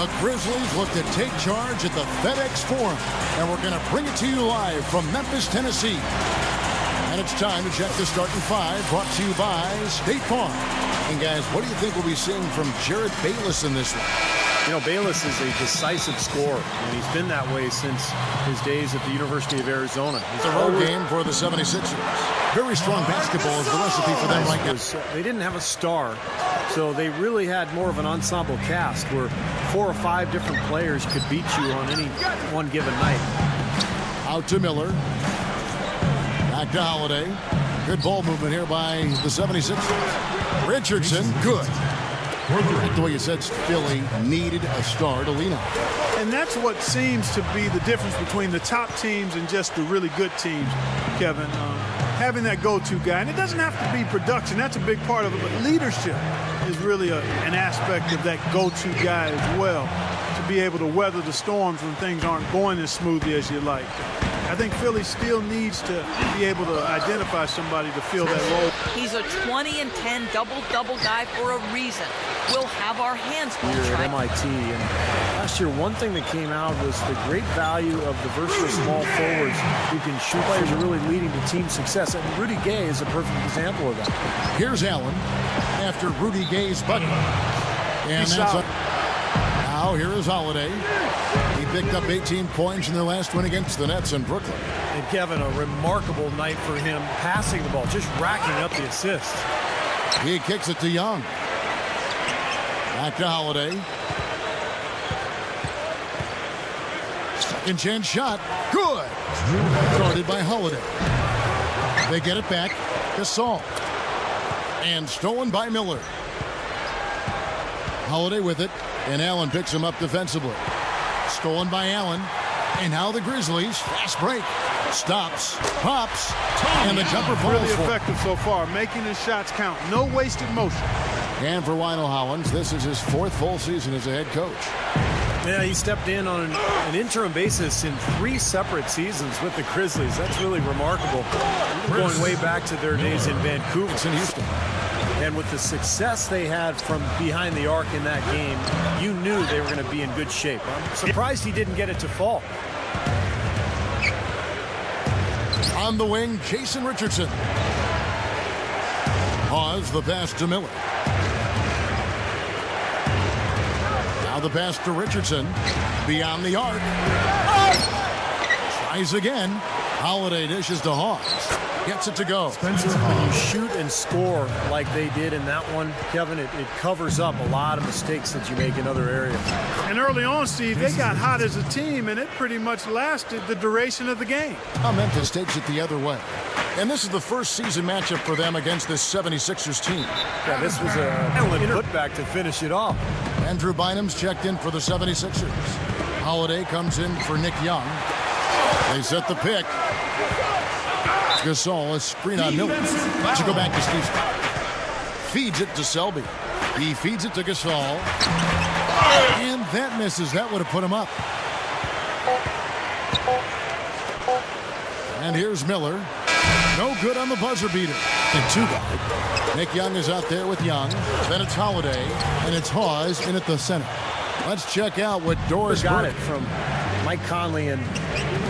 The Grizzlies look to take charge at the FedEx Forum, and we're going to bring it to you live from Memphis, Tennessee. And it's time to check the starting five, brought to you by State Farm. And guys, what do you think we'll be seeing from Jared Bayless in this one? You know, Bayless is a decisive scorer, and he's been that way since his days at the University of Arizona. It's a road game for the 76ers. Very strong basketball is the recipe for them right now. They didn't have a star, so they really had more of an ensemble cast where 4 or 5 different players could beat you on any one given night. Out to Miller. Back to Holiday. Good ball movement here by the 76ers. Richardson, good. Like the way you said, Philly needed a star to lean on. And that's what seems to be the difference between the top teams and just the really good teams, Kevin. Having that go-to guy. And it doesn't have to be production. That's a big part of it. But leadership is really an aspect of that go-to guy as well, to be able to weather the storms when things aren't going as smoothly as you like. I think Philly still needs to be able to identify somebody to fill that role. He's a 20-10 double-double guy for a reason. We'll have our hands full. Here at MIT, and last year one thing that came out was the great value of the versatile small forwards who can shoot. Players are really leading to team success, and Rudy Gay is a perfect example of that. Here's Allen after Rudy Gay's bucket. And that's now here is Holiday. He picked up 18 points in their last win against the Nets in Brooklyn. And Kevin, a remarkable night for him passing the ball, just racking up the assists. He kicks it to Young. Back to Holiday. Second chance shot. Good. Guarded by Holiday. They get it back. Gasol. And stolen by Miller. Holiday with it. And Allen picks him up defensively. Stolen by Allen. And now the Grizzlies. Fast break. Stops. Pops. And the jumper falls. Really effective so far. Making his shots count. No wasted motion. And for Lionel Hollins, this is his 4th full season as a head coach. Yeah, he stepped in on an interim basis in 3 separate seasons with the Grizzlies. That's really remarkable. Going way back to their days in Vancouver. It's in Houston. And with the success they had from behind the arc in that game, you knew they were going to be in good shape. I'm surprised he didn't get it to fall. On the wing, Jason Richardson. Pause the pass to Miller. Now the pass to Richardson. Beyond the arc. Tries again. Holiday dishes to Hawes. Gets it to go. When you shoot and score like they did in that one, Kevin, it covers up a lot of mistakes that you make in other areas. And early on, Steve, they got hot as a team, and it pretty much lasted the duration of the game. Now Memphis takes it the other way. And this is the first season matchup for them against this 76ers team. Yeah, this was a putback to finish it off. Andrew Bynum's checked in for the 76ers. Holiday comes in for Nick Young. They set the pick. Gasol, a screen on Miller. Let's go back to Steve Scott. Feeds it to Selby. He feeds it to Gasol. And that misses. That would have put him up. And here's Miller. No good on the buzzer beater. And 2 guy. Nick Young is out there with Young. Then it's Holiday. And it's Hawes in at the center. Let's check out what Doris got it from Mike Conley and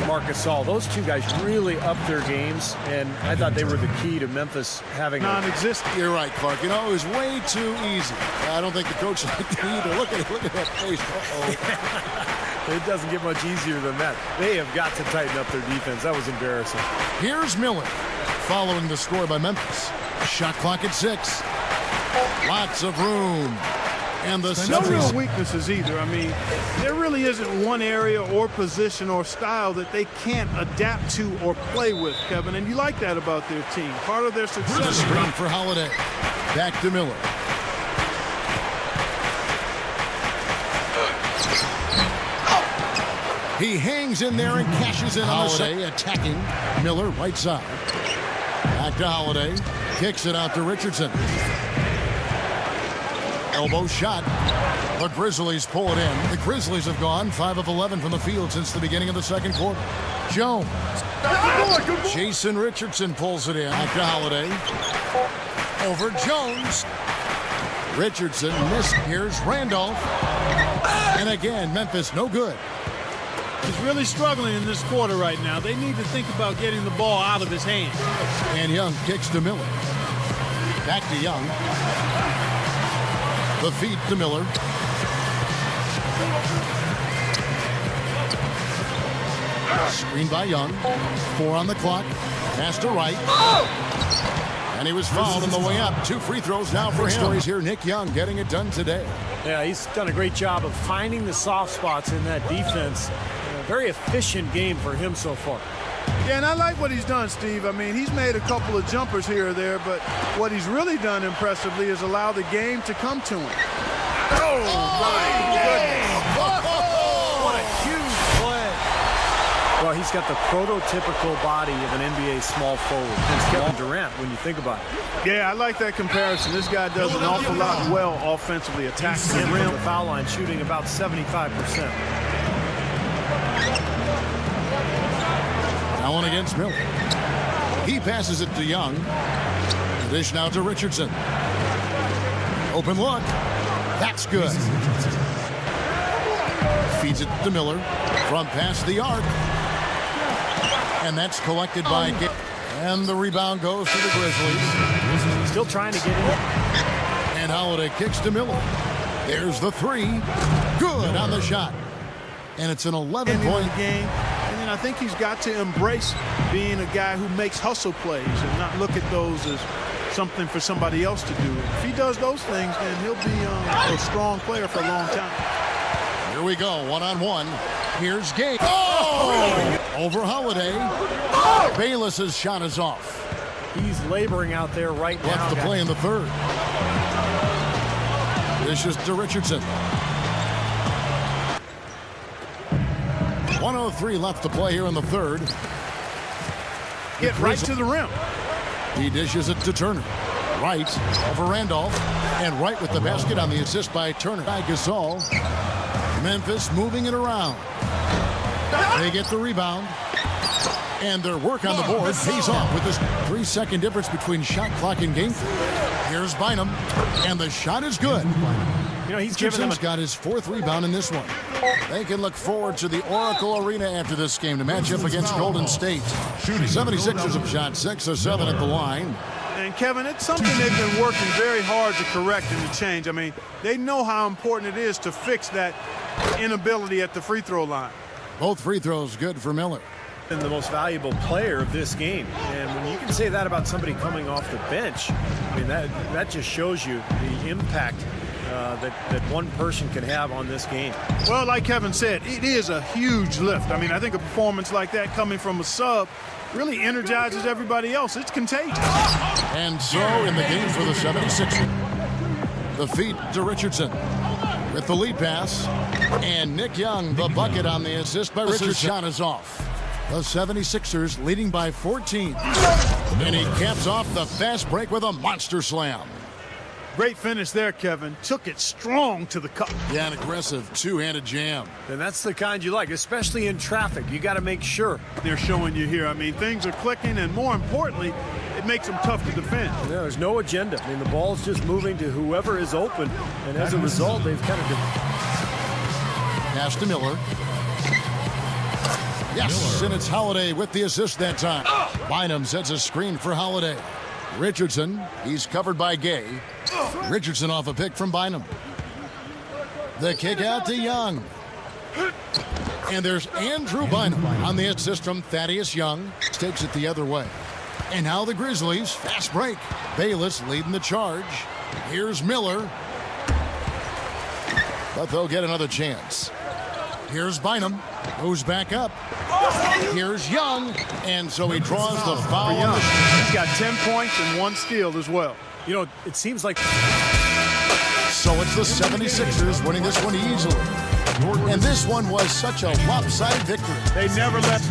Marc Gasol. Those 2 guys really upped their games, and I thought they were the key to Memphis having non-existent. You're right, Clark. You know, it was way too easy. I don't think the coach liked it either. Look at that face. Uh-oh. It doesn't get much easier than that. They have got to tighten up their defense. That was embarrassing. Here's Miller following the score by Memphis. Shot clock at 6. Lots of room. And the no real weaknesses either. I mean, there really isn't one area or position or style that they can't adapt to or play with, Kevin. And you like that about their team. Part of their success. Screen for Holiday. Back to Miller. He hangs in there and cashes in on Holiday, attacking Miller right side. Back to Holiday. Kicks it out to Richardson. Elbow shot. The Grizzlies pull it in. The Grizzlies have gone 5 of 11 from the field since the beginning of the second quarter. Jones. Jason Richardson pulls it in. Back to Holiday. Over Jones. Richardson missed. Here's Randolph. And again, Memphis no good. He's really struggling in this quarter right now. They need to think about getting the ball out of his hands. And Young kicks to Miller. Back to Young. The feed to Miller. Screen by Young. 4 on the clock. Pass to Wright. And he was fouled on the way up. 2 free throws now for him. Stories here. Nick Young getting it done today. Yeah, he's done a great job of finding the soft spots in that defense. A very efficient game for him so far. Yeah, and I like what he's done, Steve. I mean, he's made a couple of jumpers here or there, but what he's really done impressively is allow the game to come to him. Oh, my goodness. What a huge play. Well, he's got the prototypical body of an NBA small forward. It's Kevin Durant when you think about it. Yeah, I like that comparison. This guy does an awful lot well offensively, attacking the rim. The foul line, shooting about 75%. Now one against Miller. He passes it to Young. Dish now to Richardson. Open look. That's good. Feeds it to Miller from past the arc. And that's collected by Gay. And the rebound goes to the Grizzlies. Still trying to get it. And Holiday kicks to Miller. There's the 3. Good on the shot. And it's an 11-point game. And I think he's got to embrace being a guy who makes hustle plays and not look at those as something for somebody else to do. If he does those things, then he'll be a strong player for a long time. Here we go, one-on-one. Here's Gay. Oh! Over Holiday. Bayless's shot is off. He's laboring out there right now. Left to play in the 3rd. This is to Richardson. 1:03 left to play here in the 3rd. Get right to the rim. He dishes it to Turner. Wright over Randolph. And Wright with the basket on the assist by Turner. By Gasol. Memphis moving it around. They get the rebound. And their work on the board pays off with this 3-second difference between shot clock and game. Here's Bynum. And the shot is good. You know, he's got his 4th rebound in this one. They can look forward to the Oracle Arena after this game to match up against Golden State. 76ers have shot 6 of 7 at the line. And Kevin, it's something they've been working very hard to correct and to change. I mean, they know how important it is to fix that inability at the free throw line. Both free throws good for Miller. And the most valuable player of this game. And when you can say that about somebody coming off the bench, I mean, that just shows you the impact that one person can have on this game. Well, like Kevin said, it is a huge lift. I mean, I think a performance like that coming from a sub really energizes everybody else. It's contagious. And so in the game for the 76ers, the feed to Richardson with the lead pass. And Nick Young, the bucket on the assist by Richardson. Shot is off. The 76ers leading by 14. And he caps off the fast break with a monster slam. Great finish there, Kevin. Took it strong to the cup. Yeah, an aggressive two-handed jam. And that's the kind you like, especially in traffic. You got to make sure. They're showing you here. I mean, things are clicking, and more importantly, it makes them tough to defend. Yeah, there's no agenda. I mean, the ball's just moving to whoever is open, and as a result, they've kind of... Pass to Miller. Yes, and it's Holiday with the assist that time. Bynum sets a screen for Holiday. Richardson, he's covered by Gay. Richardson off a pick from Bynum. The kick out to Young. And there's Andrew Bynum on the assist from Thaddeus Young. Takes it the other way. And now the Grizzlies, fast break. Bayless leading the charge. Here's Miller. But they'll get another chance. Here's Bynum, who's back up. Here's Young, and so he draws the foul. Young. He's got 10 points and 1 steal as well. You know, it seems like... So it's the 76ers winning this one easily. And this one was such a lopsided victory. They never left.